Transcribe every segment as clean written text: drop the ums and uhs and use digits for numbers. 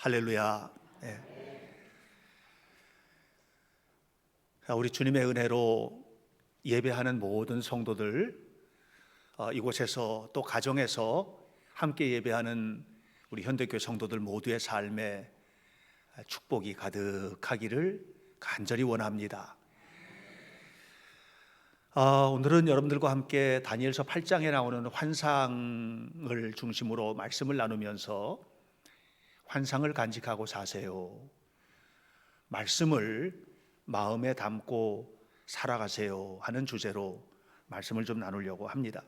할렐루야. 예. 우리 주님의 은혜로 예배하는 모든 성도들, 이곳에서 또 가정에서 함께 예배하는 우리 현대교회 성도들 모두의 삶에 축복이 가득하기를 간절히 원합니다. 오늘은 여러분들과 함께 다니엘서 8장에 나오는 환상을 중심으로 말씀을 나누면서 환상을 간직하고 사세요, 말씀을 마음에 담고 살아가세요 하는 주제로 말씀을 좀 나누려고 합니다.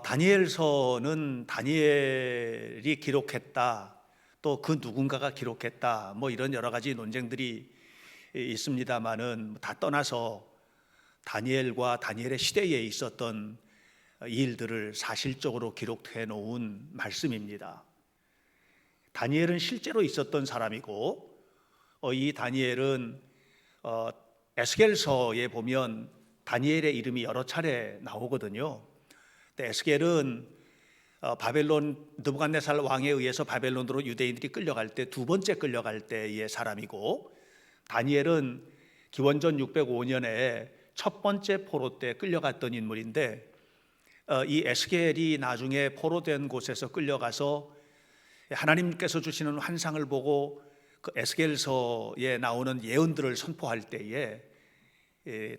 다니엘서는 다니엘이 기록했다, 또 그 누군가가 기록했다, 이런 여러 가지 논쟁들이 있습니다만은 다 떠나서 다니엘과 다니엘의 시대에 있었던 일들을 사실적으로 기록해 놓은 말씀입니다. 다니엘은 실제로 있었던 사람이고, 이 다니엘은 에스겔서에 보면 다니엘의 이름이 여러 차례 나오거든요. 근데 에스겔은 바벨론 느부갓네살 왕에 의해서 바벨론으로 유대인들이 끌려갈 때 두 번째 끌려갈 때의 사람이고, 다니엘은 기원전 605년에 첫 번째 포로 때 끌려갔던 인물인데, 이 에스겔이 나중에 포로된 곳에서 끌려가서 하나님께서 주시는 환상을 보고 그 에스겔서에 나오는 예언들을 선포할 때에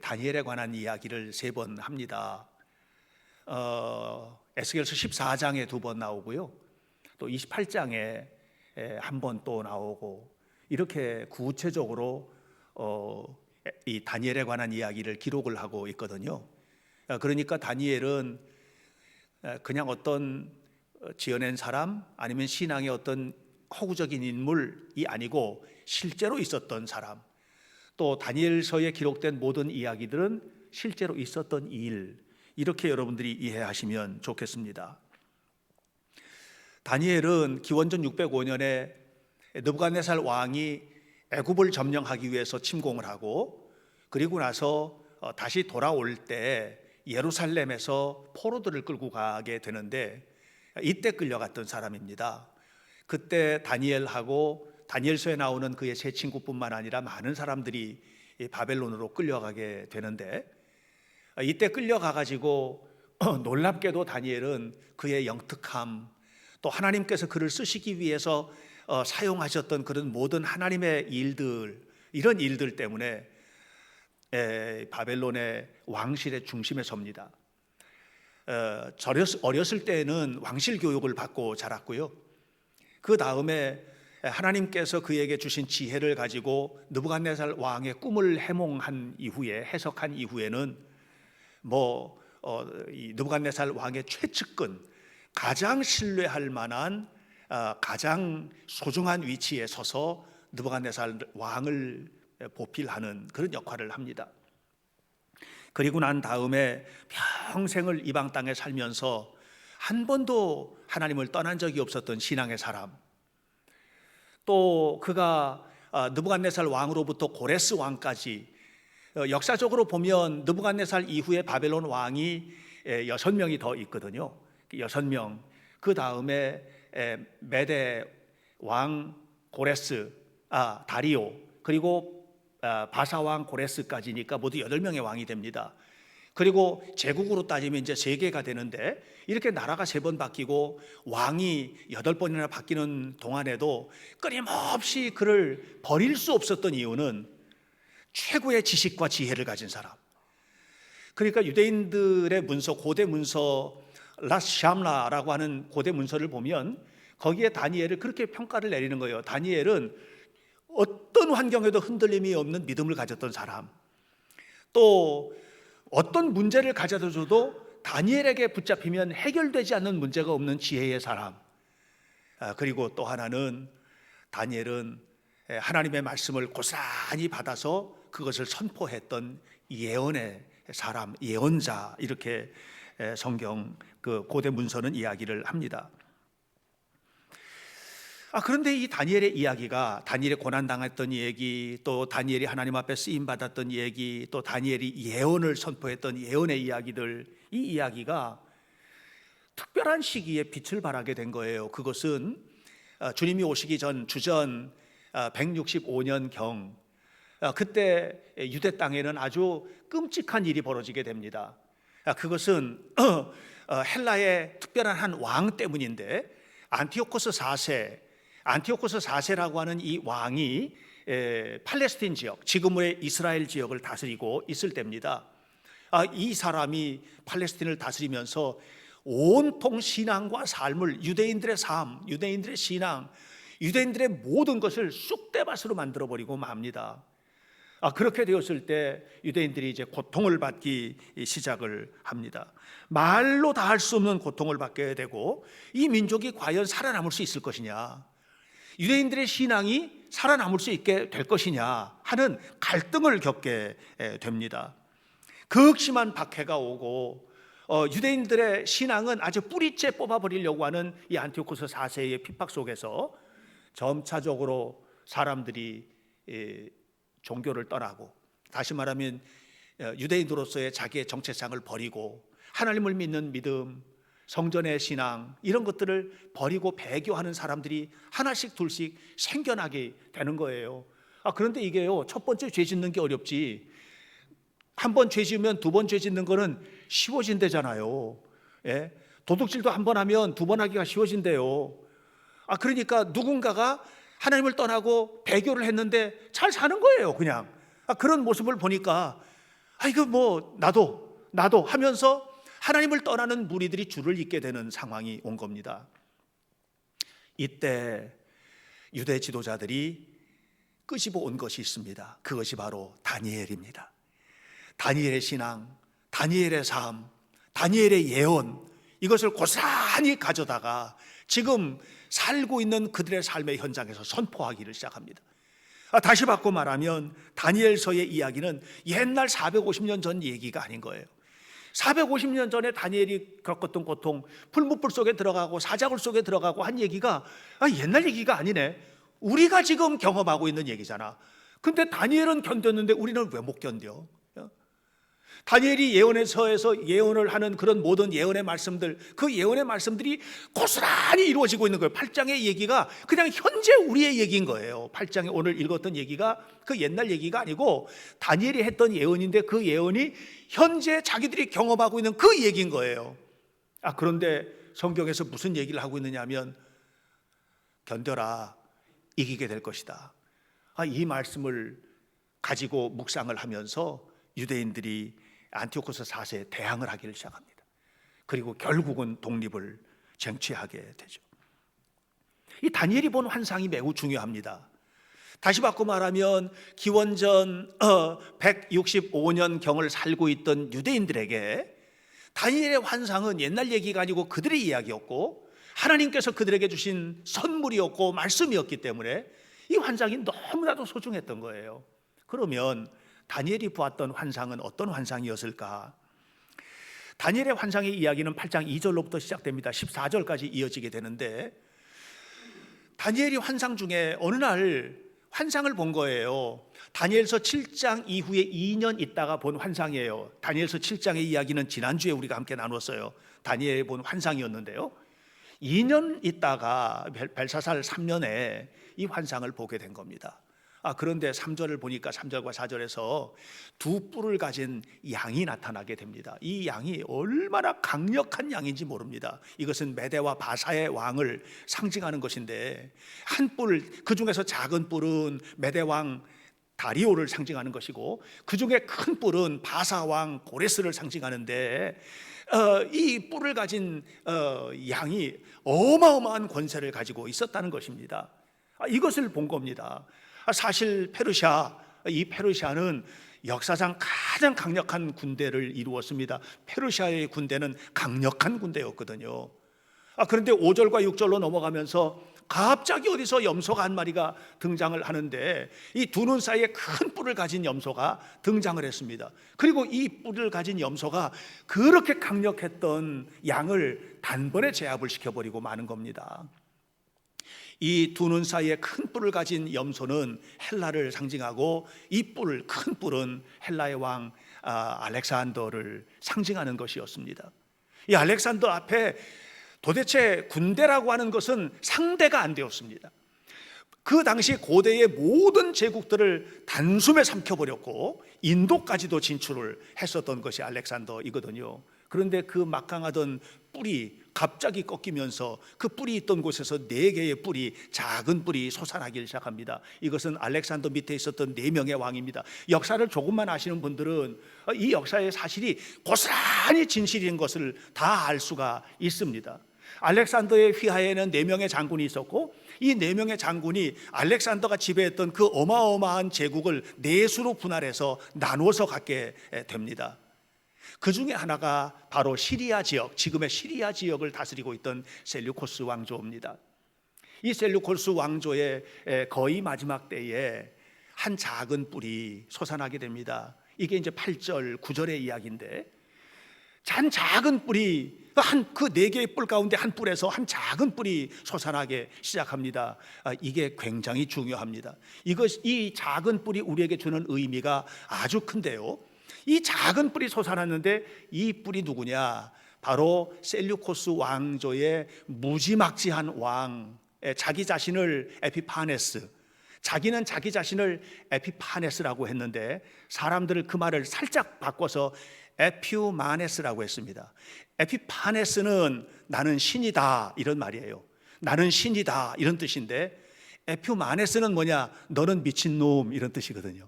다니엘에 관한 이야기를 3번 합니다. 에스겔서 14장에 2번 나오고요, 또 28장에 한 번 또 나오고, 이렇게 구체적으로 이 다니엘에 관한 이야기를 기록을 하고 있거든요. 그러니까 다니엘은 그냥 어떤 지어낸 사람 아니면 신앙의 어떤 허구적인 인물이 아니고 실제로 있었던 사람, 또 다니엘서에 기록된 모든 이야기들은 실제로 있었던 일, 이렇게 여러분들이 이해하시면 좋겠습니다. 다니엘은 기원전 605년에 느부갓네살 왕이 애굽을 점령하기 위해서 침공을 하고, 그리고 나서 다시 돌아올 때 예루살렘에서 포로들을 끌고 가게 되는데, 이때 끌려갔던 사람입니다. 그때 다니엘하고 다니엘서에 나오는 그의 세 친구뿐만 아니라 많은 사람들이 바벨론으로 끌려가게 되는데, 이때 끌려가가지고 놀랍게도 다니엘은 그의 영특함, 또 하나님께서 그를 쓰시기 위해서 사용하셨던 그런 모든 하나님의 일들, 이런 일들 때문에 바벨론의 왕실의 중심에 섭니다. 어렸을 때는 왕실 교육을 받고 자랐고요, 그 다음에 하나님께서 그에게 주신 지혜를 가지고 느부갓네살 왕의 꿈을 해몽한 이후에, 해석한 이후에는 이 느부갓네살 왕의 최측근, 가장 신뢰할 만한 가장 소중한 위치에 서서 느부갓네살 왕을 보필하는 그런 역할을 합니다. 그리고 난 다음에 평생을 이방 땅에 살면서 한 번도 하나님을 떠난 적이 없었던 신앙의 사람, 또 그가 느부갓네살 왕으로부터 고레스 왕까지, 역사적으로 보면 느부갓네살 이후에 바벨론 왕이 6명이 더 있거든요. 6명. 그 다음에 메대 왕 고레스, 다리오, 그리고 바사 왕 고레스까지니까 모두 8명의 왕이 됩니다. 그리고 제국으로 따지면 이제 세계가 되는데, 이렇게 나라가 3번 바뀌고 왕이 8번이나 바뀌는 동안에도 끊임없이 그를 버릴 수 없었던 이유는 최고의 지식과 지혜를 가진 사람. 그러니까 유대인들의 문서, 고대 문서 라스샴라라고 하는 고대 문서를 보면 거기에 다니엘을 그렇게 평가를 내리는 거예요. 다니엘은 어떤 환경에도 흔들림이 없는 믿음을 가졌던 사람, 또 어떤 문제를 가져다 줘도 다니엘에게 붙잡히면 해결되지 않는 문제가 없는 지혜의 사람, 그리고 또 하나는 다니엘은 하나님의 말씀을 고스란히 받아서 그것을 선포했던 예언의 사람, 예언자, 이렇게 성경 그 고대 문서는 이야기를 합니다. 그런데 이 다니엘의 이야기가, 다니엘이 고난당했던 얘기, 또 다니엘이 하나님 앞에 쓰임받았던 얘기, 또 다니엘이 예언을 선포했던 예언의 이야기들, 이 이야기가 특별한 시기에 빛을 발하게 된 거예요. 그것은 주님이 오시기 전 주전 165년경, 그때 유대 땅에는 아주 끔찍한 일이 벌어지게 됩니다. 그것은 헬라의 특별한 한 왕 때문인데, 안티오코스 4세라고 하는 이 왕이 팔레스틴 지역, 지금의 이스라엘 지역을 다스리고 있을 때입니다. 이 사람이 팔레스틴을 다스리면서 온통 신앙과 삶을, 유대인들의 삶, 유대인들의 신앙, 유대인들의 모든 것을 쑥대밭으로 만들어버리고 맙니다. 그렇게 되었을 때 유대인들이 이제 고통을 받기 시작을 합니다. 말로 다 할 수 없는 고통을 받게 되고, 이 민족이 과연 살아남을 수 있을 것이냐, 유대인들의 신앙이 살아남을 수 있게 될 것이냐 하는 갈등을 겪게 됩니다. 극심한 박해가 오고, 유대인들의 신앙은 아주 뿌리째 뽑아버리려고 하는 이 안티오코스 4세의 핍박 속에서 점차적으로 사람들이 종교를 떠나고, 다시 말하면 유대인으로서의 자기의 정체성을 버리고 하나님을 믿는 믿음, 성전의 신앙, 이런 것들을 버리고 배교하는 사람들이 하나씩 둘씩 생겨나게 되는 거예요. 그런데 이게요, 첫 번째 죄 짓는 게 어렵지, 한 번 죄 지으면 두 번 죄 짓는 거는 쉬워진대잖아요. 예? 도둑질도 한 번 하면 두 번 하기가 쉬워진대요. 그러니까 누군가가 하나님을 떠나고 배교를 했는데 잘 사는 거예요, 그냥. 그런 모습을 보니까 이거 뭐 나도 하면서 하나님을 떠나는 무리들이 줄을 잇게 되는 상황이 온 겁니다. 이때 유대 지도자들이 끄집어 온 것이 있습니다. 그것이 바로 다니엘입니다. 다니엘의 신앙, 다니엘의 삶, 다니엘의 예언, 이것을 고스란히 가져다가 지금 살고 있는 그들의 삶의 현장에서 선포하기를 시작합니다. 다시 바꿔 말하면 다니엘서의 이야기는 옛날 450년 전 얘기가 아닌 거예요. 450년 전에 다니엘이 겪었던 고통, 풀무불 속에 들어가고 사자굴 속에 들어가고 한 얘기가 옛날 얘기가 아니네. 우리가 지금 경험하고 있는 얘기잖아. 근데 다니엘은 견뎠는데 우리는 왜 못 견뎌? 다니엘이 예언서에서 예언을 하는 그런 모든 예언의 말씀들, 그 예언의 말씀들이 고스란히 이루어지고 있는 거예요. 8장의 얘기가 그냥 현재 우리의 얘기인 거예요. 8장에 오늘 읽었던 얘기가 그 옛날 얘기가 아니고 다니엘이 했던 예언인데, 그 예언이 현재 자기들이 경험하고 있는 그 얘기인 거예요. 그런데 성경에서 무슨 얘기를 하고 있느냐 하면, 견뎌라, 이기게 될 것이다. 이 말씀을 가지고 묵상을 하면서 유대인들이 안티오코스 4세에 대항을 하기를 시작합니다. 그리고 결국은 독립을 쟁취하게 되죠. 이 다니엘이 본 환상이 매우 중요합니다. 다시 바꿔 말하면 기원전 165년경을 살고 있던 유대인들에게 다니엘의 환상은 옛날 얘기가 아니고 그들의 이야기였고, 하나님께서 그들에게 주신 선물이었고 말씀이었기 때문에 이 환상이 너무나도 소중했던 거예요. 그러면 다니엘이 보았던 환상은 어떤 환상이었을까? 다니엘의 환상의 이야기는 8장 2절로부터 시작됩니다. 14절까지 이어지게 되는데, 다니엘이 환상 중에 어느 날 환상을 본 거예요. 다니엘서 7장 이후에 2년 있다가 본 환상이에요. 다니엘서 7장의 이야기는 지난주에 우리가 함께 나눴어요. 다니엘이 본 환상이었는데요, 2년 있다가 벨사살 3년에 이 환상을 보게 된 겁니다. 그런데 3절을 보니까 3절과 4절에서 두 뿔을 가진 양이 나타나게 됩니다. 이 양이 얼마나 강력한 양인지 모릅니다. 이것은 메대와 바사의 왕을 상징하는 것인데, 한 뿔, 그 중에서 작은 뿔은 메대 왕 다리오를 상징하는 것이고, 그 중에 큰 뿔은 바사 왕 고레스를 상징하는데, 이 뿔을 가진 양이 어마어마한 권세를 가지고 있었다는 것입니다. 이것을 본 겁니다. 사실 이 페르시아는 역사상 가장 강력한 군대를 이루었습니다. 페르시아의 군대는 강력한 군대였거든요. 그런데 5절과 6절로 넘어가면서 갑자기 어디서 염소가 한 마리가 등장을 하는데, 이 두 눈 사이에 큰 뿔을 가진 염소가 등장을 했습니다. 그리고 이 뿔을 가진 염소가 그렇게 강력했던 양을 단번에 제압을 시켜버리고 마는 겁니다. 이 두 눈 사이에 큰 뿔을 가진 염소는 헬라를 상징하고, 이 큰 뿔은 헬라의 왕 알렉산더를 상징하는 것이었습니다. 이 알렉산더 앞에 도대체 군대라고 하는 것은 상대가 안 되었습니다. 그 당시 고대의 모든 제국들을 단숨에 삼켜버렸고 인도까지도 진출을 했었던 것이 알렉산더이거든요. 그런데 그 막강하던 뿔이 갑자기 꺾이면서 그 뿔이 있던 곳에서 4개의 뿔이, 작은 뿔이 솟아나기 시작합니다. 이것은 알렉산더 밑에 있었던 4명의 왕입니다. 역사를 조금만 아시는 분들은 이 역사의 사실이 고스란히 진실인 것을 다 알 수가 있습니다. 알렉산더의 휘하에는 4명의 장군이 있었고, 이 4명의 장군이 알렉산더가 지배했던 그 어마어마한 제국을 4수로 분할해서 나누어서 갖게 됩니다. 그 중에 하나가 바로 시리아 지역, 지금의 시리아 지역을 다스리고 있던 셀류코스 왕조입니다. 이 셀류코스 왕조의 거의 마지막 때에 한 작은 뿔이 솟아나게 됩니다. 이게 이제 8절, 9절의 이야기인데, 한 작은 뿔이, 그 4개의 뿔 가운데 한 뿔에서 한 작은 뿔이 솟아나게 시작합니다. 이게 굉장히 중요합니다. 이 작은 뿔이 우리에게 주는 의미가 아주 큰데요, 이 작은 뿔이 솟아났는데 이 뿔이 누구냐? 바로 셀류코스 왕조의 무지막지한 왕, 자기 자신을 에피파네스, 자기는 자기 자신을 에피파네스라고 했는데 사람들을 그 말을 살짝 바꿔서 에퓨마네스라고 했습니다. 에피파네스는 나는 신이다 이런 말이에요. 나는 신이다 이런 뜻인데, 에퓨마네스는 뭐냐? 너는 미친놈 이런 뜻이거든요.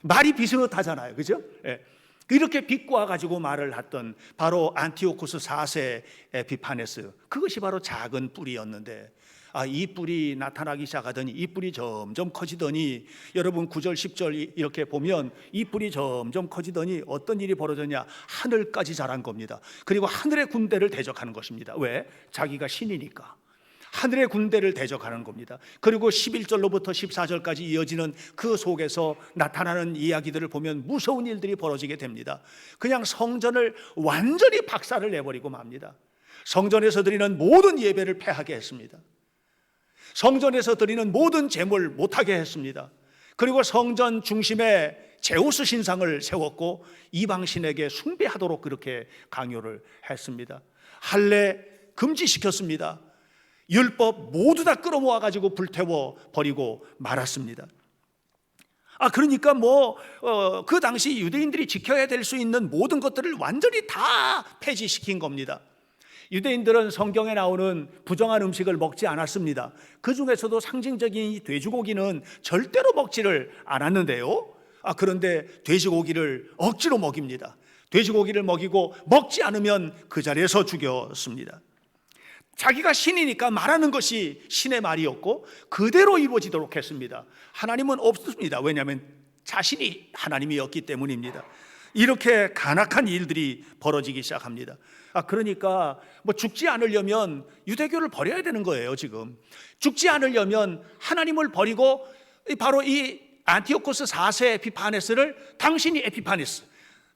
말이 비슷하잖아요, 그죠? 이렇게 비꼬아 가지고 말을 했던 바로 안티오코스 4세 에피파네스, 그것이 바로 작은 뿔이었는데, 이 뿔이 나타나기 시작하더니 이 뿔이 점점 커지더니, 여러분 9절 10절 이렇게 보면 이 뿔이 점점 커지더니 어떤 일이 벌어졌냐? 하늘까지 자란 겁니다. 그리고 하늘의 군대를 대적하는 것입니다. 왜? 자기가 신이니까 하늘의 군대를 대적하는 겁니다. 그리고 11절로부터 14절까지 이어지는 그 속에서 나타나는 이야기들을 보면 무서운 일들이 벌어지게 됩니다. 그냥 성전을 완전히 박살을 내버리고 맙니다. 성전에서 드리는 모든 예배를 폐하게 했습니다. 성전에서 드리는 모든 제물 못하게 했습니다. 그리고 성전 중심에 제우스 신상을 세웠고 이방신에게 숭배하도록 그렇게 강요를 했습니다. 할례 금지시켰습니다. 율법 모두 다 끌어모아 가지고 불태워 버리고 말았습니다. 그러니까 그 당시 유대인들이 지켜야 될 수 있는 모든 것들을 완전히 다 폐지시킨 겁니다. 유대인들은 성경에 나오는 부정한 음식을 먹지 않았습니다. 그 중에서도 상징적인 이 돼지고기는 절대로 먹지를 않았는데요, 그런데 돼지고기를 억지로 먹입니다. 돼지고기를 먹이고 먹지 않으면 그 자리에서 죽였습니다. 자기가 신이니까 말하는 것이 신의 말이었고 그대로 이루어지도록 했습니다. 하나님은 없습니다. 왜냐하면 자신이 하나님이었기 때문입니다. 이렇게 간악한 일들이 벌어지기 시작합니다. 그러니까 죽지 않으려면 유대교를 버려야 되는 거예요. 지금 죽지 않으려면 하나님을 버리고 바로 이 안티오코스 4세 에피파네스를 당신이 에피파네스,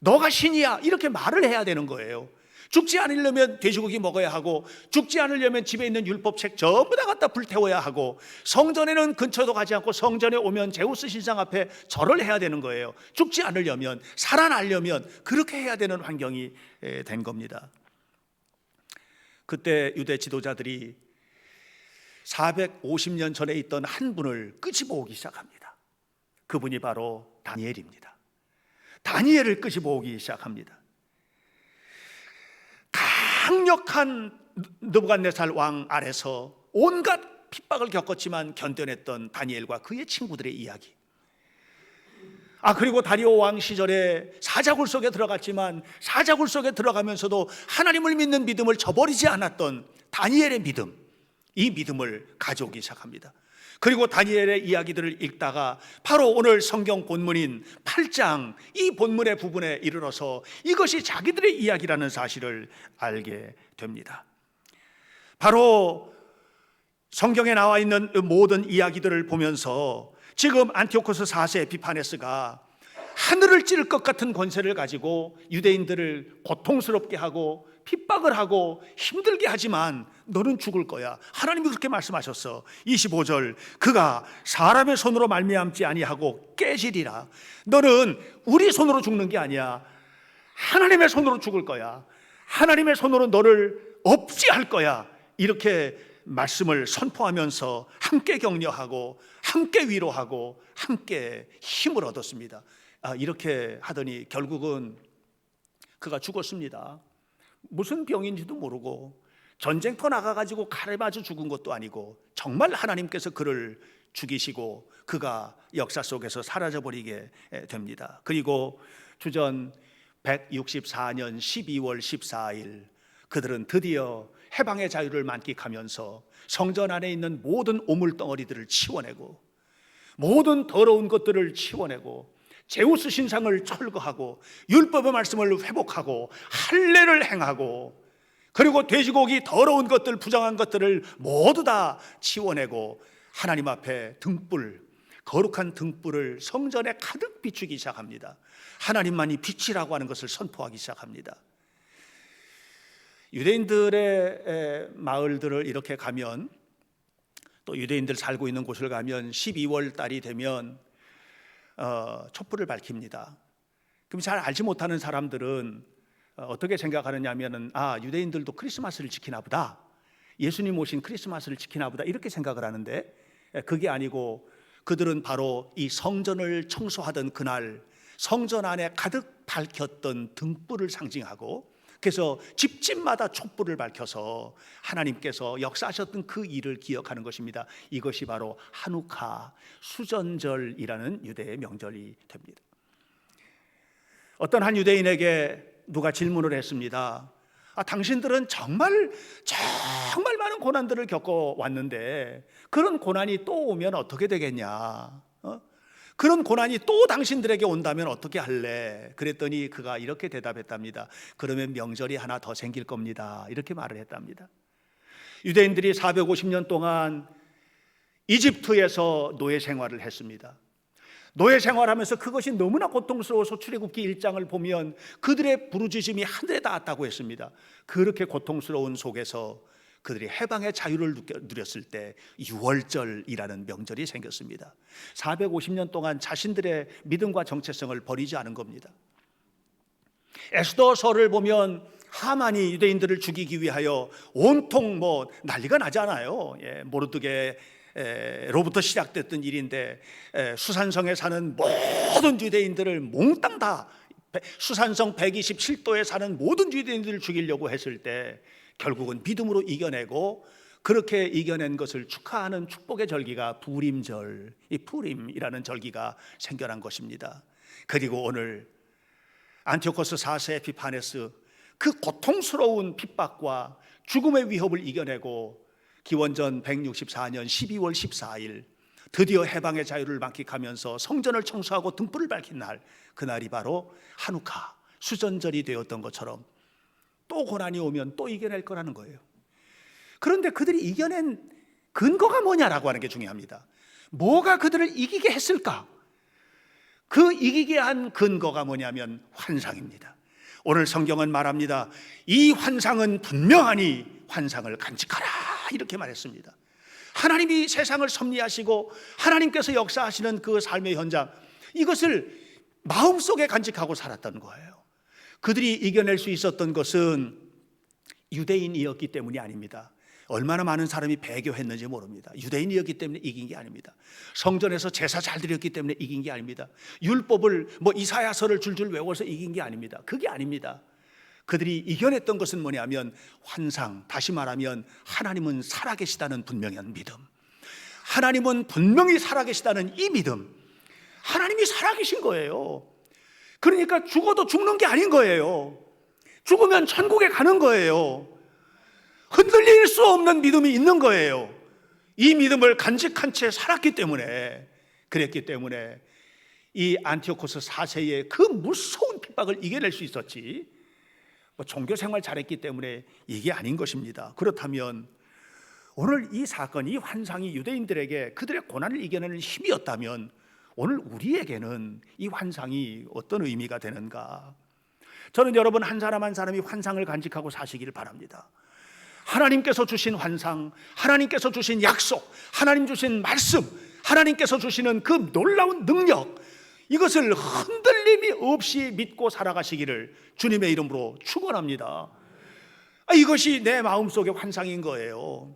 너가 신이야 이렇게 말을 해야 되는 거예요. 죽지 않으려면 돼지고기 먹어야 하고, 죽지 않으려면 집에 있는 율법책 전부 다 갖다 불태워야 하고, 성전에는 근처도 가지 않고 성전에 오면 제우스 신상 앞에 절을 해야 되는 거예요. 죽지 않으려면, 살아나려면 그렇게 해야 되는 환경이 된 겁니다. 그때 유대 지도자들이 450년 전에 있던 한 분을 끄집어오기 시작합니다. 그분이 바로 다니엘입니다. 다니엘을 끄집어오기 시작합니다. 강력한 느부갓네살 왕 아래서 온갖 핍박을 겪었지만 견뎌냈던 다니엘과 그의 친구들의 이야기. 그리고 다리오 왕 시절에 사자굴 속에 들어갔지만 사자굴 속에 들어가면서도 하나님을 믿는 믿음을 저버리지 않았던 다니엘의 믿음, 이 믿음을 가져오기 시작합니다. 그리고 다니엘의 이야기들을 읽다가 바로 오늘 성경 본문인 8장 이 본문의 부분에 이르러서 이것이 자기들의 이야기라는 사실을 알게 됩니다. 바로 성경에 나와 있는 모든 이야기들을 보면서 지금 안티오코스 4세 에피파네스가 하늘을 찌를 것 같은 권세를 가지고 유대인들을 고통스럽게 하고 핍박을 하고 힘들게 하지만 너는 죽을 거야. 하나님이 그렇게 말씀하셨어. 25절, 그가 사람의 손으로 말미암지 아니하고 깨지리라. 너는 우리 손으로 죽는 게 아니야. 하나님의 손으로 죽을 거야. 하나님의 손으로 너를 없이 할 거야. 이렇게 말씀을 선포하면서 함께 격려하고 함께 위로하고 함께 힘을 얻었습니다. 이렇게 하더니 결국은 그가 죽었습니다. 무슨 병인지도 모르고 전쟁터 나가가지고 칼에 맞아 죽은 것도 아니고 정말 하나님께서 그를 죽이시고 그가 역사 속에서 사라져버리게 됩니다. 그리고 주전 164년 12월 14일 그들은 드디어 해방의 자유를 만끽하면서 성전 안에 있는 모든 오물덩어리들을 치워내고 모든 더러운 것들을 치워내고 제우스 신상을 철거하고 율법의 말씀을 회복하고 할례를 행하고 그리고 돼지고기 더러운 것들 부정한 것들을 모두 다 치워내고 하나님 앞에 등불 거룩한 등불을 성전에 가득 비추기 시작합니다. 하나님만이 빛이라고 하는 것을 선포하기 시작합니다. 유대인들의 마을들을 이렇게 가면 또 유대인들 살고 있는 곳을 가면 12월 달이 되면 촛불을 밝힙니다. 그럼 잘 알지 못하는 사람들은 어떻게 생각하느냐 하면은 유대인들도 크리스마스를 지키나 보다, 예수님 오신 크리스마스를 지키나 보다 이렇게 생각을 하는데 그게 아니고 그들은 바로 이 성전을 청소하던 그날 성전 안에 가득 밝혔던 등불을 상징하고 그래서 집집마다 촛불을 밝혀서 하나님께서 역사하셨던 그 일을 기억하는 것입니다. 이것이 바로 하누카 수전절이라는 유대의 명절이 됩니다. 어떤 한 유대인에게 누가 질문을 했습니다. 당신들은 정말 많은 고난들을 겪어왔는데 그런 고난이 또 오면 어떻게 되겠냐? 그런 고난이 또 당신들에게 온다면 어떻게 할래? 그랬더니 그가 이렇게 대답했답니다. 그러면 명절이 하나 더 생길 겁니다. 이렇게 말을 했답니다. 유대인들이 450년 동안 이집트에서 노예 생활을 했습니다. 노예 생활하면서 그것이 너무나 고통스러워서 출애굽기 1장을 보면 그들의 부르짖음이 하늘에 닿았다고 했습니다. 그렇게 고통스러운 속에서 그들이 해방의 자유를 누렸을 때 유월절이라는 명절이 생겼습니다. 450년 동안 자신들의 믿음과 정체성을 버리지 않은 겁니다. 에스더서를 보면 하만이 유대인들을 죽이기 위하여 온통 난리가 나잖아요. 모르드게로부터 시작됐던 일인데 수산성에 사는 모든 유대인들을 몽땅 다 수산성 127도에 사는 모든 유대인들을 죽이려고 했을 때 결국은 믿음으로 이겨내고 그렇게 이겨낸 것을 축하하는 축복의 절기가 부림절, 이 푸림이라는 절기가 생겨난 것입니다. 그리고 오늘 안티오코스 4세 에피파네스 그 고통스러운 핍박과 죽음의 위협을 이겨내고 기원전 164년 12월 14일 드디어 해방의 자유를 만끽하면서 성전을 청소하고 등불을 밝힌 날, 그날이 바로 하누카 수전절이 되었던 것처럼 또 고난이 오면 또 이겨낼 거라는 거예요. 그런데 그들이 이겨낸 근거가 뭐냐라고 하는 게 중요합니다. 뭐가 그들을 이기게 했을까? 그 이기게 한 근거가 뭐냐면 환상입니다. 오늘 성경은 말합니다. 이 환상은 분명하니 환상을 간직하라 이렇게 말했습니다. 하나님이 세상을 섭리하시고 하나님께서 역사하시는 그 삶의 현장, 이것을 마음속에 간직하고 살았던 거예요. 그들이 이겨낼 수 있었던 것은 유대인이었기 때문이 아닙니다. 얼마나 많은 사람이 배교했는지 모릅니다. 유대인이었기 때문에 이긴 게 아닙니다. 성전에서 제사 잘 드렸기 때문에 이긴 게 아닙니다. 율법을 이사야서를 줄줄 외워서 이긴 게 아닙니다. 그게 아닙니다. 그들이 이겨냈던 것은 뭐냐면 환상, 다시 말하면 하나님은 살아계시다는 분명한 믿음, 하나님은 분명히 살아계시다는 이 믿음, 하나님이 살아계신 거예요. 그러니까 죽어도 죽는 게 아닌 거예요. 죽으면 천국에 가는 거예요. 흔들릴 수 없는 믿음이 있는 거예요. 이 믿음을 간직한 채 살았기 때문에, 그랬기 때문에 이 안티오코스 4세의 그 무서운 핍박을 이겨낼 수 있었지, 종교 생활 잘했기 때문에 이게 아닌 것입니다. 그렇다면 오늘 이 사건, 이 환상이 유대인들에게 그들의 고난을 이겨내는 힘이었다면 오늘 우리에게는 이 환상이 어떤 의미가 되는가? 저는 여러분 한 사람 한 사람이 환상을 간직하고 사시기를 바랍니다. 하나님께서 주신 환상, 하나님께서 주신 약속, 하나님 주신 말씀, 하나님께서 주시는 그 놀라운 능력, 이것을 흔들림이 없이 믿고 살아가시기를 주님의 이름으로 축원합니다. 이것이 내 마음속의 환상인 거예요.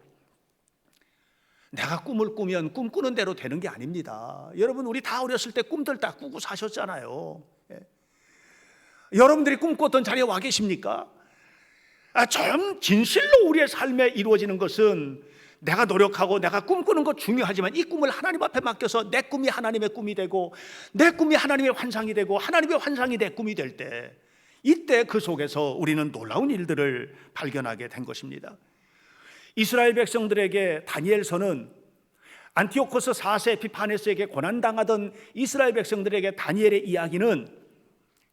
내가 꿈을 꾸면 꿈꾸는 대로 되는 게 아닙니다. 여러분, 우리 다 어렸을 때 꿈들 다 꾸고 사셨잖아요. 여러분들이 꿈꿨던 자리에 와 계십니까? 참 진실로 우리의 삶에 이루어지는 것은 내가 노력하고 내가 꿈꾸는 것 중요하지만 이 꿈을 하나님 앞에 맡겨서 내 꿈이 하나님의 꿈이 되고 내 꿈이 하나님의 환상이 되고 하나님의 환상이 내 꿈이 될 때, 이때 그 속에서 우리는 놀라운 일들을 발견하게 된 것입니다. 이스라엘 백성들에게 다니엘서는 안티오코스 4세 에피파네스에게 고난당하던 이스라엘 백성들에게 다니엘의 이야기는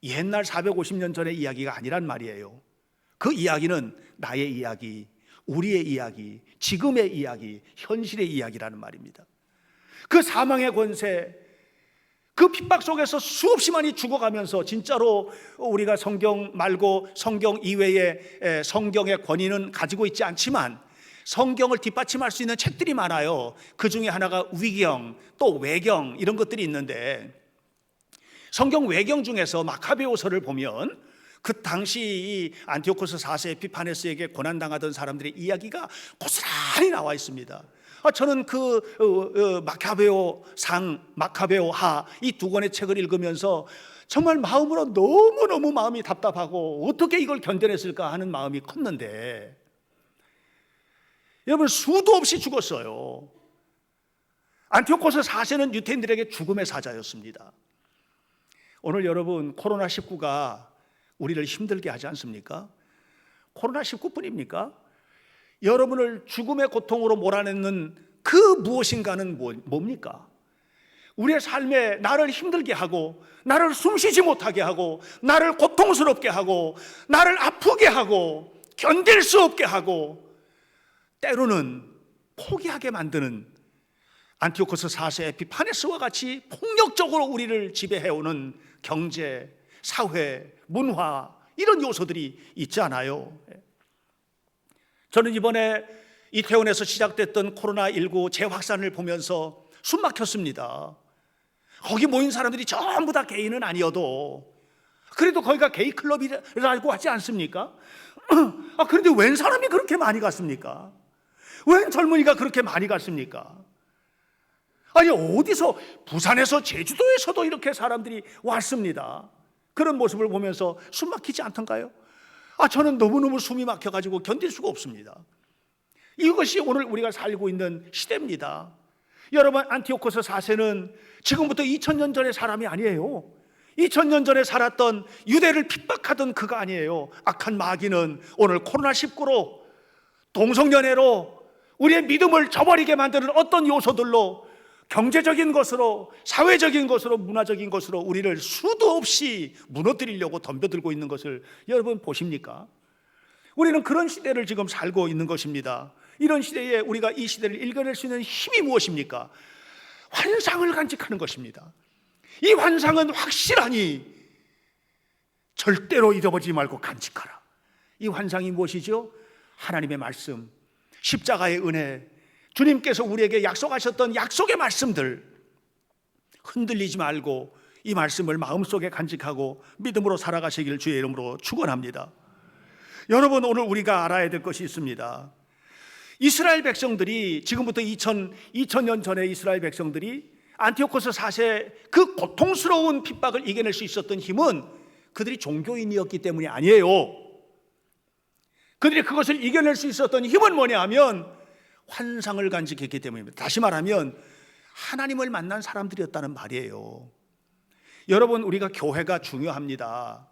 옛날 450년 전의 이야기가 아니란 말이에요. 그 이야기는 나의 이야기, 우리의 이야기, 지금의 이야기, 현실의 이야기라는 말입니다. 그 사망의 권세, 그 핍박 속에서 수없이 많이 죽어가면서 진짜로 우리가 성경 말고 성경 이외의 성경의 권위는 가지고 있지 않지만 성경을 뒷받침할 수 있는 책들이 많아요. 그 중에 하나가 위경, 또 외경, 이런 것들이 있는데 성경 외경 중에서 마카베오서를 보면 그 당시 이 안티오코스 4세 에피파네스에게 고난당하던 사람들의 이야기가 고스란히 나와 있습니다. 저는 그 마카베오상, 마카베오하 이 두 권의 책을 읽으면서 정말 마음으로 너무너무 마음이 답답하고 어떻게 이걸 견뎌냈을까 하는 마음이 컸는데, 여러분, 수도 없이 죽었어요. 안티오코스 4세는 유대인들에게 죽음의 사자였습니다. 오늘 여러분, 코로나19가 우리를 힘들게 하지 않습니까? 코로나19뿐입니까? 여러분을 죽음의 고통으로 몰아내는 그 무엇인가는 뭡니까? 우리의 삶에 나를 힘들게 하고 나를 숨쉬지 못하게 하고 나를 고통스럽게 하고 나를 아프게 하고 견딜 수 없게 하고 때로는 포기하게 만드는 안티오코스 4세 에피파네스와 같이 폭력적으로 우리를 지배해오는 경제, 사회, 문화, 이런 요소들이 있지 않아요? 저는 이번에 이태원에서 시작됐던 코로나19 재확산을 보면서 숨 막혔습니다. 거기 모인 사람들이 전부 다 게이는 아니어도 그래도 거기가 게이 클럽이라고 하지 않습니까? 그런데 웬 사람이 그렇게 많이 갔습니까? 웬 젊은이가 그렇게 많이 갔습니까? 아니, 어디서, 부산에서 제주도에서도 이렇게 사람들이 왔습니다. 그런 모습을 보면서 숨 막히지 않던가요? 저는 너무너무 숨이 막혀가지고 견딜 수가 없습니다. 이것이 오늘 우리가 살고 있는 시대입니다. 여러분, 안티오코스 4세는 지금부터 2000년 전의 사람이 아니에요. 2000년 전에 살았던 유대를 핍박하던 그가 아니에요. 악한 마귀는 오늘 코로나19로, 동성연애로, 우리의 믿음을 저버리게 만드는 어떤 요소들로, 경제적인 것으로, 사회적인 것으로, 문화적인 것으로 우리를 수도 없이 무너뜨리려고 덤벼들고 있는 것을 여러분 보십니까? 우리는 그런 시대를 지금 살고 있는 것입니다. 이런 시대에 우리가 이 시대를 읽어낼 수 있는 힘이 무엇입니까? 환상을 간직하는 것입니다. 이 환상은 확실하니 절대로 잊어버리지 말고 간직하라. 이 환상이 무엇이죠? 하나님의 말씀, 십자가의 은혜, 주님께서 우리에게 약속하셨던 약속의 말씀들, 흔들리지 말고 이 말씀을 마음속에 간직하고 믿음으로 살아가시길 주의 이름으로 축원합니다. 여러분, 오늘 우리가 알아야 될 것이 있습니다. 이스라엘 백성들이 지금부터 2000년 전에 이스라엘 백성들이 안티오코스 4세 그 고통스러운 핍박을 이겨낼 수 있었던 힘은 그들이 종교인이었기 때문이 아니에요. 그들이 그것을 이겨낼 수 있었던 힘은 뭐냐 하면 환상을 간직했기 때문입니다. 다시 말하면 하나님을 만난 사람들이었다는 말이에요. 여러분, 우리가 교회가 중요합니다.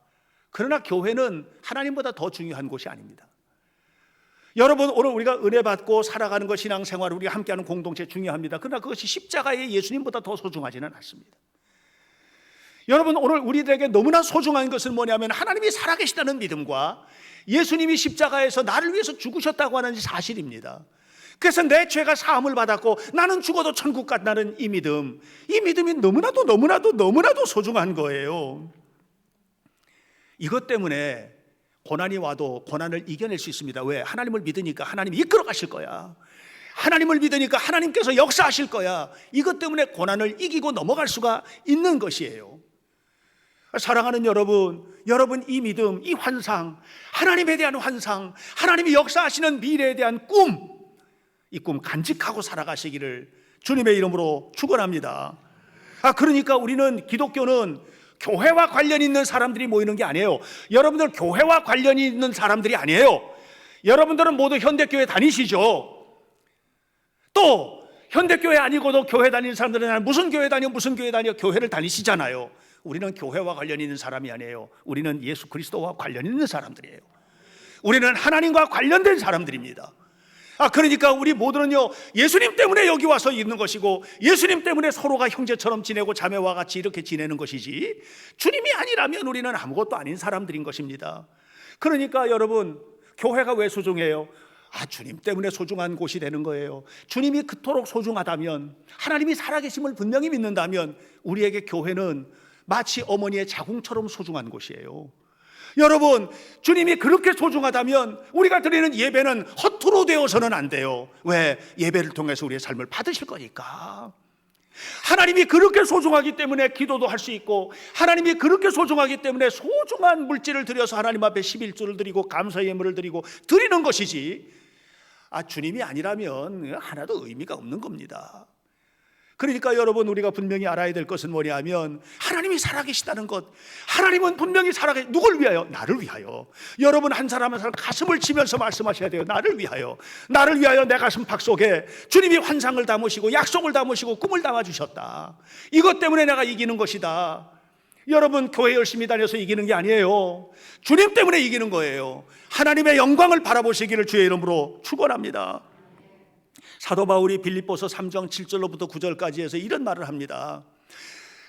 그러나 교회는 하나님보다 더 중요한 곳이 아닙니다. 여러분, 오늘 우리가 은혜 받고 살아가는 것, 신앙생활, 우리가 함께하는 공동체 중요합니다. 그러나 그것이 십자가의 예수님보다 더 소중하지는 않습니다. 여러분, 오늘 우리들에게 너무나 소중한 것은 뭐냐면 하나님이 살아계시다는 믿음과 예수님이 십자가에서 나를 위해서 죽으셨다고 하는 사실입니다. 그래서 내 죄가 사함을 받았고 나는 죽어도 천국 간다는 이 믿음이 너무나도 소중한 거예요. 이것 때문에 고난이 와도 고난을 이겨낼 수 있습니다. 왜? 하나님을 믿으니까 하나님이 이끌어 가실 거야. 하나님을 믿으니까 하나님께서 역사하실 거야. 이것 때문에 고난을 이기고 넘어갈 수가 있는 것이에요. 사랑하는 여러분, 여러분 이 믿음, 이 환상, 하나님에 대한 환상, 하나님이 역사하시는 미래에 대한 꿈, 이 꿈 간직하고 살아가시기를 주님의 이름으로 축원합니다. 그러니까 우리는, 기독교는 교회와 관련 있는 사람들이 모이는 게 아니에요. 여러분들 교회와 관련이 있는 사람들이 아니에요. 여러분들은 모두 현대교회 다니시죠. 또 현대교회 아니고도 교회 다니는 사람들은 무슨 교회 다녀 교회를 다니시잖아요. 우리는 교회와 관련 있는 사람이 아니에요. 우리는 예수 그리스도와 관련 있는 사람들이에요. 우리는 하나님과 관련된 사람들입니다. 그러니까 우리 모두는요, 예수님 때문에 여기 와서 있는 것이고, 예수님 때문에 서로가 형제처럼 지내고 자매와 같이 이렇게 지내는 것이지, 주님이 아니라면 우리는 아무것도 아닌 사람들인 것입니다. 그러니까 여러분, 교회가 왜 소중해요? 주님 때문에 소중한 곳이 되는 거예요. 주님이 그토록 소중하다면, 하나님이 살아계심을 분명히 믿는다면, 우리에게 교회는 마치 어머니의 자궁처럼 소중한 곳이에요. 여러분, 주님이 그렇게 소중하다면 우리가 드리는 예배는 허투루 되어서는 안 돼요. 왜? 예배를 통해서 우리의 삶을 받으실 거니까. 하나님이 그렇게 소중하기 때문에 기도도 할 수 있고, 하나님이 그렇게 소중하기 때문에 소중한 물질을 드려서 하나님 앞에 11조를 드리고 감사 예물을 드리고 드리는 것이지, 주님이 아니라면 하나도 의미가 없는 겁니다. 그러니까 여러분, 우리가 분명히 알아야 될 것은 뭐냐면, 하나님이 살아계시다는 것. 하나님은 분명히 누굴 위하여? 나를 위하여. 여러분 한 사람 한 사람 가슴을 치면서 말씀하셔야 돼요. 나를 위하여. 나를 위하여 내 가슴 팍 속에 주님이 환상을 담으시고 약속을 담으시고 꿈을 담아주셨다. 이것 때문에 내가 이기는 것이다. 여러분, 교회 열심히 다녀서 이기는 게 아니에요. 주님 때문에 이기는 거예요. 하나님의 영광을 바라보시기를 주의 이름으로 축원합니다. 사도 바울이 빌립보서 3장 7절로부터 9절까지 해서 이런 말을 합니다.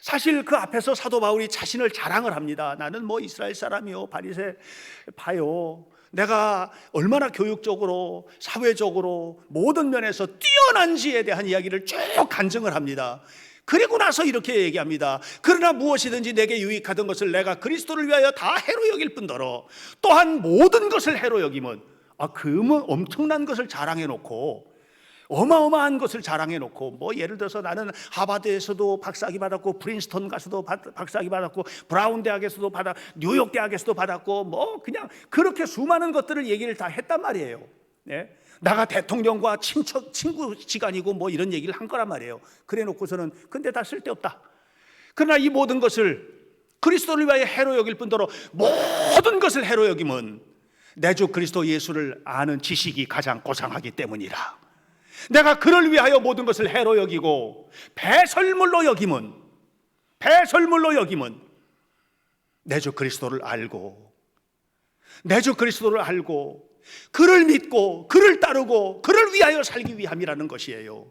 사실 그 앞에서 사도 바울이 자신을 자랑을 합니다. 나는 이스라엘 사람이요, 바리새파요, 내가 얼마나 교육적으로 사회적으로 모든 면에서 뛰어난지에 대한 이야기를 쭉 간증을 합니다. 그리고 나서 이렇게 얘기합니다. 그러나 무엇이든지 내게 유익하던 것을 내가 그리스도를 위하여 다 해로 여길 뿐더러 또한 모든 것을 해로 여김은, 엄청난 것을 자랑해 놓고, 어마어마한 것을 자랑해 놓고, 예를 들어서 나는 하버드에서도 박사학위 받았고, 프린스턴 가서도 박사학위 받았고, 브라운 대학에서도 뉴욕 대학에서도 받았고, 그냥 그렇게 수많은 것들을 얘기를 다 했단 말이에요. 네? 나가 대통령과 친구 지간이고 이런 얘기를 한 거란 말이에요. 그래 놓고서는 근데 다 쓸데없다. 그러나 이 모든 것을 그리스도를 위하여 해로 여길 뿐더러 모든 것을 해로 여김은 내 주 그리스도 예수를 아는 지식이 가장 고상하기 때문이라. 내가 그를 위하여 모든 것을 해로 여기고 배설물로 여김은 내 주 그리스도를 알고, 내 주 그리스도를 알고 그를 믿고 그를 따르고 그를 위하여 살기 위함이라는 것이에요.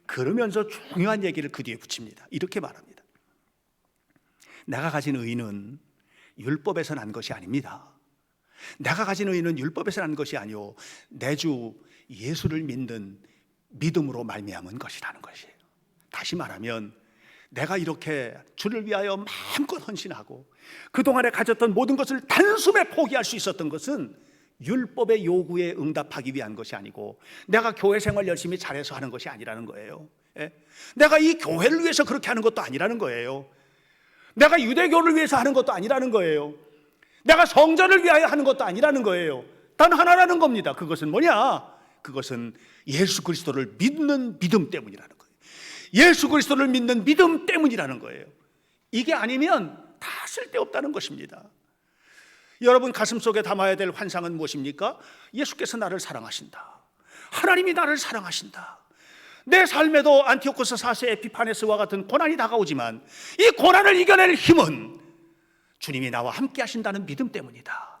그러면서 중요한 얘기를 그 뒤에 붙입니다. 이렇게 말합니다. 내가 가진 의는 율법에서 난 것이 아닙니다. 내가 가진 의는 율법에서 난 것이 아니요, 내 주 예수를 믿는 믿음으로 말미암은 것이라는 것이에요. 다시 말하면, 내가 이렇게 주를 위하여 마음껏 헌신하고 그동안에 가졌던 모든 것을 단숨에 포기할 수 있었던 것은 율법의 요구에 응답하기 위한 것이 아니고, 내가 교회 생활 열심히 잘해서 하는 것이 아니라는 거예요. 내가 이 교회를 위해서 그렇게 하는 것도 아니라는 거예요. 내가 유대교를 위해서 하는 것도 아니라는 거예요. 내가 성전을 위하여 하는 것도 아니라는 거예요. 단 하나라는 겁니다. 그것은 뭐냐? 그것은 예수 그리스도를 믿는 믿음 때문이라는 거예요. 예수 그리스도를 믿는 믿음 때문이라는 거예요. 이게 아니면 다 쓸데없다는 것입니다. 여러분 가슴속에 담아야 될 환상은 무엇입니까? 예수께서 나를 사랑하신다. 하나님이 나를 사랑하신다. 내 삶에도 안티오코스 4세 에피파네스와 같은 고난이 다가오지만 이 고난을 이겨낼 힘은 주님이 나와 함께 하신다는 믿음 때문이다.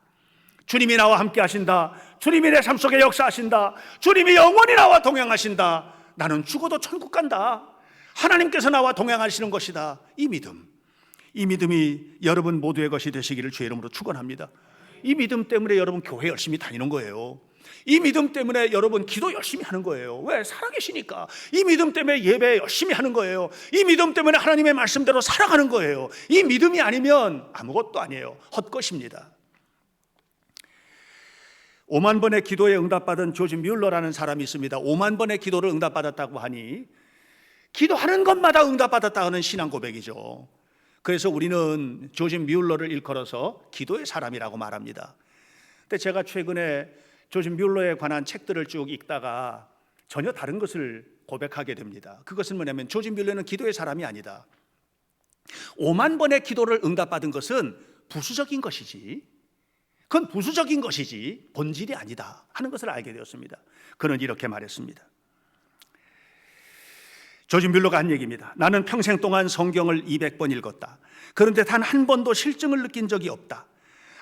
주님이 나와 함께 하신다. 주님이 내 삶 속에 역사하신다. 주님이 영원히 나와 동행하신다. 나는 죽어도 천국 간다. 하나님께서 나와 동행하시는 것이다. 이 믿음이 여러분 모두의 것이 되시기를 주의 이름으로 축원합니다. 이 믿음 때문에 여러분 교회 열심히 다니는 거예요. 이 믿음 때문에 여러분 기도 열심히 하는 거예요. 왜? 살아계시니까. 이 믿음 때문에 예배 열심히 하는 거예요. 이 믿음 때문에 하나님의 말씀대로 살아가는 거예요. 이 믿음이 아니면 아무것도 아니에요. 헛것입니다. 5만 번의 기도에 응답받은 조지 뮬러라는 사람이 있습니다. 5만 번의 기도를 응답받았다고 하니 기도하는 것마다 응답받았다는 신앙 고백이죠. 그래서 우리는 조지 뮬러를 일컬어서 기도의 사람이라고 말합니다. 근데 제가 최근에 조지 뮬러에 관한 책들을 쭉 읽다가 전혀 다른 것을 고백하게 됩니다. 그것은 뭐냐면 조지 뮬러는 기도의 사람이 아니다. 5만 번의 기도를 응답받은 것은 부수적인 것이지, 그건 부수적인 것이지 본질이 아니다 하는 것을 알게 되었습니다. 그는 이렇게 말했습니다. 조지 뮬러가 한 얘기입니다. 나는 평생 동안 성경을 200번 읽었다. 그런데 단 한 번도 실증을 느낀 적이 없다.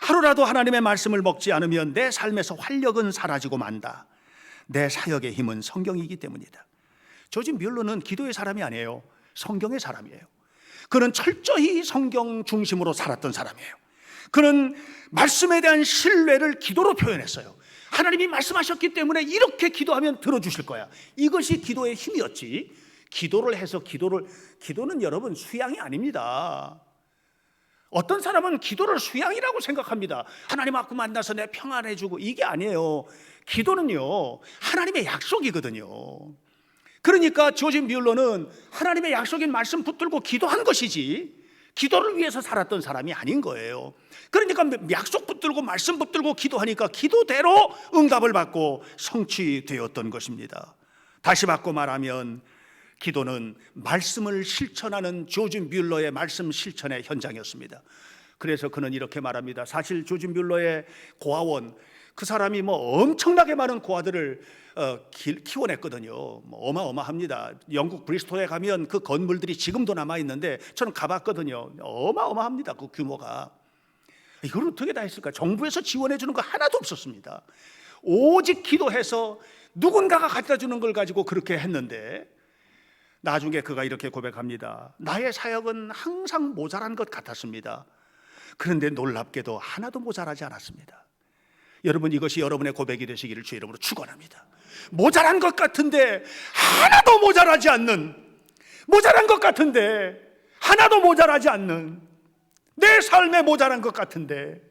하루라도 하나님의 말씀을 먹지 않으면 내 삶에서 활력은 사라지고 만다. 내 사역의 힘은 성경이기 때문이다. 조지 뮬러는 기도의 사람이 아니에요. 성경의 사람이에요. 그는 철저히 성경 중심으로 살았던 사람이에요. 그는 말씀에 대한 신뢰를 기도로 표현했어요. 하나님이 말씀하셨기 때문에 이렇게 기도하면 들어주실 거야. 이것이 기도의 힘이었지. 기도를 해서 기도는 여러분 수양이 아닙니다. 어떤 사람은 기도를 수양이라고 생각합니다. 하나님 앞에 만나서 내 평안해주고, 이게 아니에요. 기도는요 하나님의 약속이거든요. 그러니까 조지 뮬러는 하나님의 약속인 말씀 붙들고 기도한 것이지 기도를 위해서 살았던 사람이 아닌 거예요. 그러니까 약속 붙들고 말씀 붙들고 기도하니까 기도대로 응답을 받고 성취되었던 것입니다. 다시 바꿔 말하면 기도는 말씀을 실천하는 조지 뮬러의 말씀 실천의 현장이었습니다. 그래서 그는 이렇게 말합니다. 사실 조지 뮬러의 고아원, 그 사람이 엄청나게 많은 고아들을 키워냈거든요. 어마어마합니다. 영국 브리스톨에 가면 그 건물들이 지금도 남아있는데 저는 가봤거든요. 어마어마합니다. 그 규모가. 이걸 어떻게 다 했을까? 정부에서 지원해 주는 거 하나도 없었습니다. 오직 기도해서 누군가가 갖다 주는 걸 가지고 그렇게 했는데, 나중에 그가 이렇게 고백합니다. 나의 사역은 항상 모자란 것 같았습니다. 그런데 놀랍게도 하나도 모자라지 않았습니다. 여러분, 이것이 여러분의 고백이 되시기를 주의 이름으로 축원합니다. 모자란 것 같은데 하나도 모자라지 않는, 모자란 것 같은데 하나도 모자라지 않는, 내 삶에 모자란 것 같은데,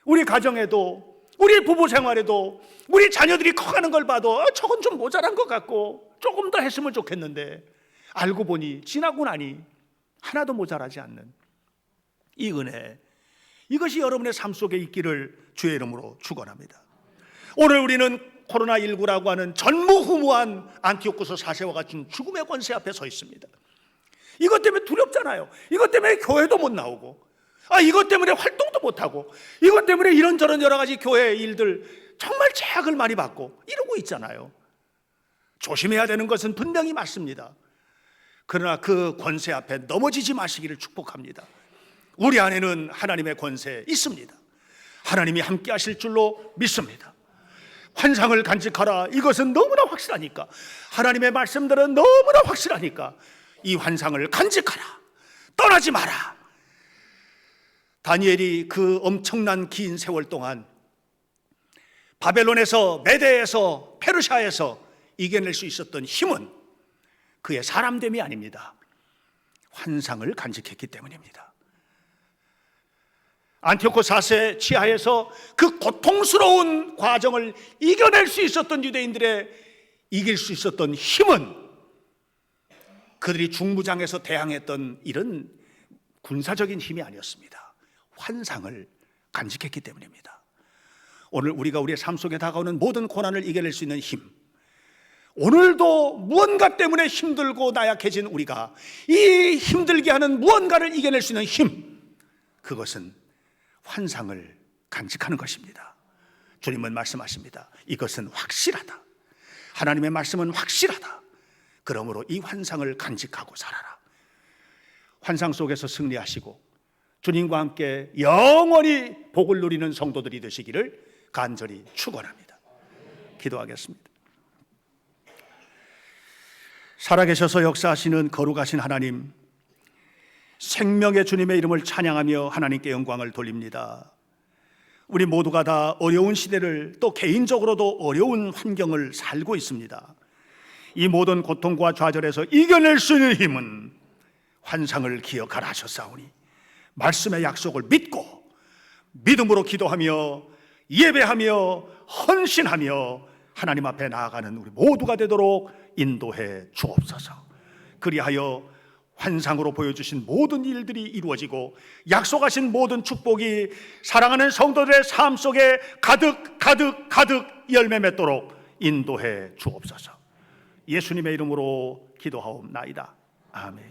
우리 가정에도, 우리 부부 생활에도, 우리 자녀들이 커가는 걸 봐도 저건 좀 모자란 것 같고 조금 더 했으면 좋겠는데, 알고 보니 지나고 나니 하나도 모자라지 않는 이 은혜, 이것이 여러분의 삶 속에 있기를 주의 이름으로 축원합니다. 오늘 우리는 코로나19라고 하는 전무후무한 안티오코스 4세와 같은 죽음의 권세 앞에 서 있습니다. 이것 때문에 두렵잖아요. 이것 때문에 교회도 못 나오고, 이것 때문에 활동도 못하고, 이것 때문에 이런저런 여러 가지 교회 일들 정말 제약을 많이 받고 이러고 있잖아요. 조심해야 되는 것은 분명히 맞습니다. 그러나 그 권세 앞에 넘어지지 마시기를 축복합니다. 우리 안에는 하나님의 권세 있습니다. 하나님이 함께 하실 줄로 믿습니다. 환상을 간직하라, 이것은 너무나 확실하니까, 하나님의 말씀들은 너무나 확실하니까 이 환상을 간직하라, 떠나지 마라. 다니엘이 그 엄청난 긴 세월 동안 바벨론에서, 메대에서, 페르시아에서 이겨낼 수 있었던 힘은 그의 사람됨이 아닙니다. 환상을 간직했기 때문입니다. 안티오코 4세 치하에서 그 고통스러운 과정을 이겨낼 수 있었던 유대인들의 이길 수 있었던 힘은 그들이 중무장에서 대항했던 이런 군사적인 힘이 아니었습니다. 환상을 간직했기 때문입니다. 오늘 우리가 우리의 삶 속에 다가오는 모든 고난을 이겨낼 수 있는 힘, 오늘도 무언가 때문에 힘들고 나약해진 우리가 이 힘들게 하는 무언가를 이겨낼 수 있는 힘, 그것은 환상을 간직하는 것입니다. 주님은 말씀하십니다. 이것은 확실하다. 하나님의 말씀은 확실하다. 그러므로 이 환상을 간직하고 살아라. 환상 속에서 승리하시고 주님과 함께 영원히 복을 누리는 성도들이 되시기를 간절히 축원합니다. 기도하겠습니다. 살아계셔서 역사하시는 거룩하신 하나님, 생명의 주님의 이름을 찬양하며 하나님께 영광을 돌립니다. 우리 모두가 다 어려운 시대를, 또 개인적으로도 어려운 환경을 살고 있습니다. 이 모든 고통과 좌절에서 이겨낼 수 있는 힘은 환상을 기억하라 하셨사오니, 말씀의 약속을 믿고 믿음으로 기도하며 예배하며 헌신하며 하나님 앞에 나아가는 우리 모두가 되도록 인도해 주옵소서. 그리하여 환상으로 보여주신 모든 일들이 이루어지고 약속하신 모든 축복이 사랑하는 성도들의 삶 속에 가득 열매 맺도록 인도해 주옵소서. 예수님의 이름으로 기도하옵나이다. 아멘.